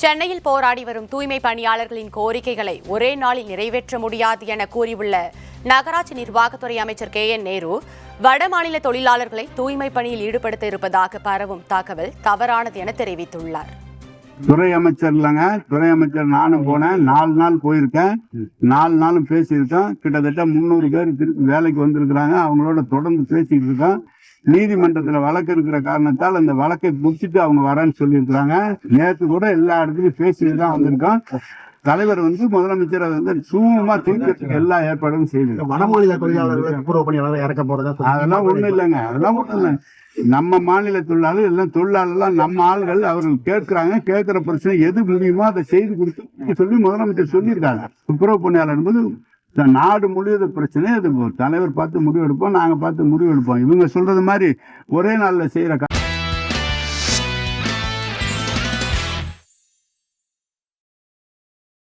சென்னையில் போராடி வரும் தூய்மை பணியாளர்களின் கோரிக்கைகளை ஒரே நாளில் நிறைவேற்ற முடியாது என கூறியுள்ள நகராட்சி நிர்வாகத்துறை அமைச்சர் KN நேரு, வடமாநில தொழிலாளர்களை தூய்மை பணியில் ஈடுபடுத்த இருப்பதாக பரவும் தகவல் தவறானது என தெரிவித்துள்ளார். துறை அமைச்சர் இல்லைங்க, துறை அமைச்சர் நானும் போனேன். 4 நாள் போயிருக்கேன். 4 நாளும் பேசியிருக்கோம். கிட்டத்தட்ட 300 பேர் திருப்பி வேலைக்கு வந்திருக்கிறாங்க. அவங்களோட தொடர்ந்து பேசிட்டு இருக்கோம். நீதிமன்றத்துல வழக்கு இருக்கிற காரணத்தால் அந்த வழக்கை முடிச்சுட்டு அவங்க வரேன்னு சொல்லியிருக்கிறாங்க. நேற்று கூட எல்லா இடத்துலையும் பேசிட்டு தான் வந்திருக்கோம். தலைவர் முதலமைச்சர் அதை சுமூகமா தீர்க்கிறதுக்கு எல்லா ஏற்பாடும் செய்து வடமாநில தொழிலாளர்களை துப்புரவு பணியாளர்கள் இறக்க போறதா அதெல்லாம் ஒண்ணும் இல்லைங்க. அதெல்லாம் ஒண்ணும் இல்லை. நம்ம மாநில தொழிலாளர்கள் எல்லாம் தொழிலாளர்லாம் நம்ம ஆள்கள். அவர்கள் கேட்கிறாங்க. கேட்கிற பிரச்சனை எது முடியுமோ அதை செய்து கொடுத்து சொல்லி முதலமைச்சர் சொல்லியிருக்காங்க. துப்புரவு பணியாளர் என்பது நாடு முழுவதும் பிரச்சனை. அது தலைவர் பார்த்து முடிவெடுப்போம், நாங்க பார்த்து முடிவெடுப்போம். இவங்க சொல்றது மாதிரி ஒரே நாள்ல செய்யற